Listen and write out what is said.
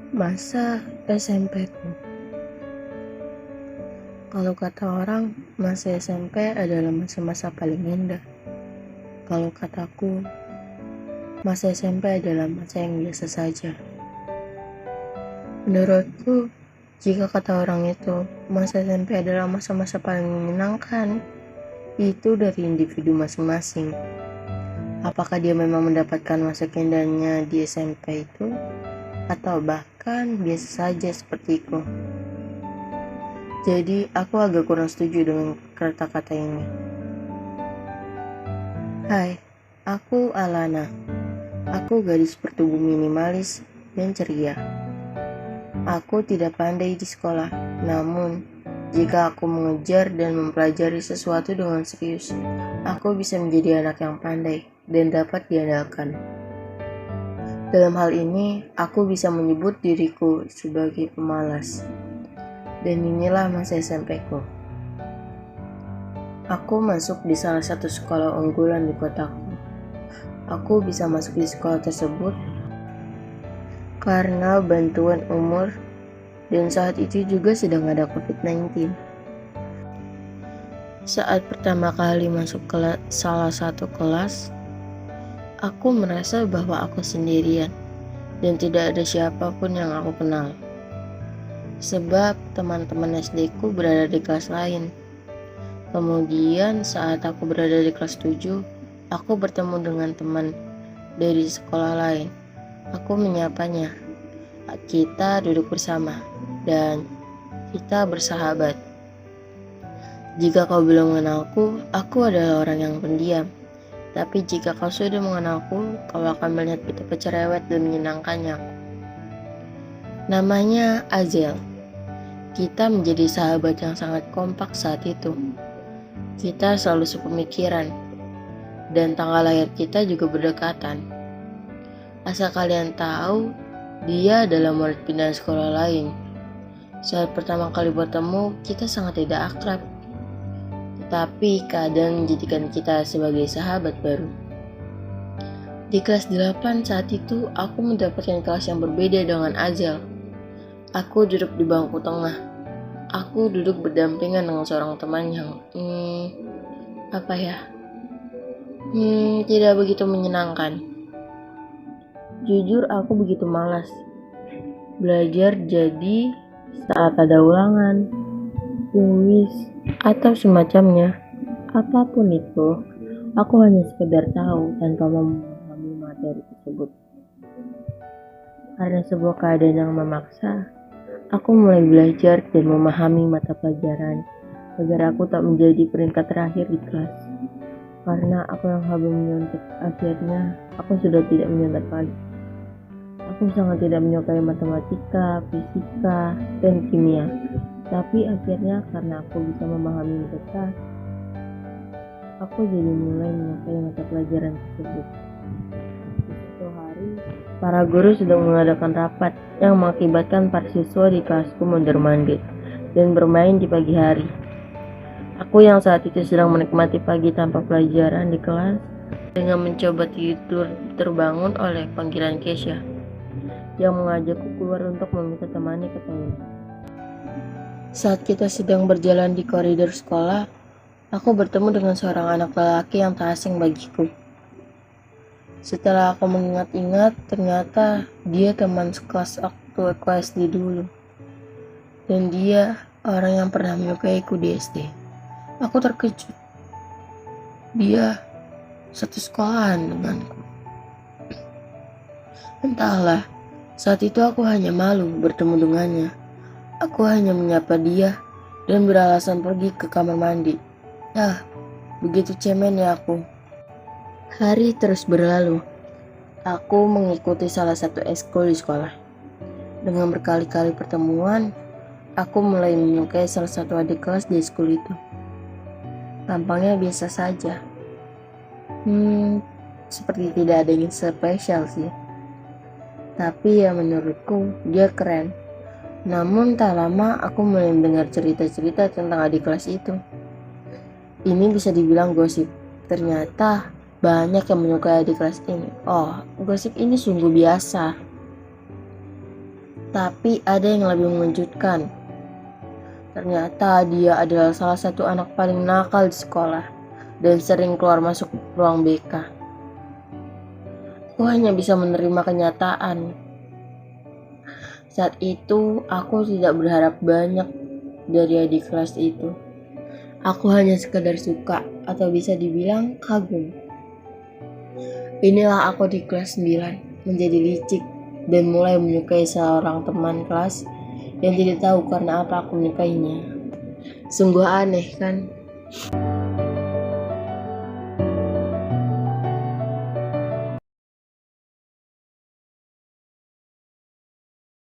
Masa SMP ku. Kalau kata orang, masa SMP adalah masa-masa paling indah. Kalau kataku, masa SMP adalah masa yang biasa saja. Menurutku, jika kata orang itu, masa SMP adalah masa-masa paling menyenangkan, itu dari individu masing-masing. Apakah dia memang mendapatkan masa keindahannya di SMP itu, atau bahkan biasa saja sepertiku. Jadi aku agak kurang setuju dengan kata-kata ini. Hai, aku Alana. Aku gadis bertubuh minimalis dan ceria. Aku tidak pandai di sekolah, namun jika aku mengejar dan mempelajari sesuatu dengan serius, aku bisa menjadi anak yang pandai dan dapat diandalkan. Dalam hal ini, aku bisa menyebut diriku sebagai pemalas. Dan inilah masa SMP ku. Aku masuk di salah satu sekolah unggulan di kotaku. Aku bisa masuk di sekolah tersebut karena bantuan umur dan saat itu juga sedang ada COVID-19. Saat pertama kali masuk ke salah satu kelas, aku merasa bahwa aku sendirian dan tidak ada siapapun yang aku kenal. Sebab teman-teman SD ku berada di kelas lain. Kemudian saat aku berada di kelas 7, aku bertemu dengan teman dari sekolah lain. Aku menyapanya. Kita duduk bersama dan kita bersahabat. Jika kau belum mengenalku, aku adalah orang yang pendiam. Tapi jika kau sudah mengenalku, kau akan melihat betapa cerewet dan menyenangkannya. Namanya Azel. Kita menjadi sahabat yang sangat kompak saat itu. Kita selalu sepemikiran, dan tanggal lahir kita juga berdekatan. Asal kalian tahu, dia adalah murid pindahan sekolah lain. Saat pertama kali bertemu, kita sangat tidak akrab. Tetapi keadaan menjadikan kita sebagai sahabat baru. Di kelas 8 saat itu, aku mendapatkan kelas yang berbeda dengan Azel. Aku duduk di bangku tengah. Aku duduk berdampingan dengan seorang teman yang tidak begitu menyenangkan. Jujur aku begitu malas belajar, jadi saat ada ulangan, kuis, atau semacamnya, apapun itu, aku hanya sekedar tahu tanpa memahami materi tersebut. Karena sebuah keadaan yang memaksa, aku mulai belajar dan memahami mata pelajaran agar aku tak menjadi peringkat terakhir di kelas. Karena aku yang habis menyontek, akhirnya aku sudah tidak menyontek lagi. Aku sangat tidak menyukai matematika, fisika, dan kimia. Tapi akhirnya karena aku bisa memahami mereka, aku jadi mulai menyukai mata pelajaran tersebut. Suatu hari, para guru sedang mengadakan rapat yang mengakibatkan para siswa di kelasku mondar-mandir dan bermain di pagi hari. Aku yang saat itu sedang menikmati pagi tanpa pelajaran di kelas dengan mencoba tidur terbangun oleh panggilan Kesha yang mengajakku keluar untuk meminta temani ke toilet. Saat kita sedang berjalan di koridor sekolah, aku bertemu dengan seorang anak lelaki yang tak asing bagiku. Setelah aku mengingat-ingat, ternyata dia teman sekelas waktu aku SD dulu. Dan dia orang yang pernah menyukaiku di SD. Aku terkejut. Dia satu sekolahan denganku. Entahlah, saat itu aku hanya malu bertemu dengannya. Aku hanya menyapa dia dan beralasan pergi ke kamar mandi. Begitu cemennya aku. Hari terus berlalu. Aku mengikuti salah satu ekskul di sekolah. Dengan berkali-kali pertemuan, aku mulai menyukai salah satu adik kelas di ekskul itu. Tampangnya biasa saja. Seperti tidak ada yang spesial sih. Tapi ya menurutku dia keren. Namun tak lama aku mulai mendengar cerita-cerita tentang adik kelas itu. Ini bisa dibilang gosip. Ternyata banyak yang menyukai adik kelas ini. Gosip ini sungguh biasa. Tapi ada yang lebih mengejutkan. Ternyata dia adalah salah satu anak paling nakal di sekolah dan sering keluar masuk ruang BK. Aku hanya bisa menerima kenyataan. Saat itu aku tidak berharap banyak dari adik kelas itu. Aku hanya sekedar suka atau bisa dibilang kagum. Inilah aku di kelas 9 menjadi licik dan mulai menyukai seorang teman kelas yang tidak tahu karena apa aku menyukainya. Sungguh aneh kan?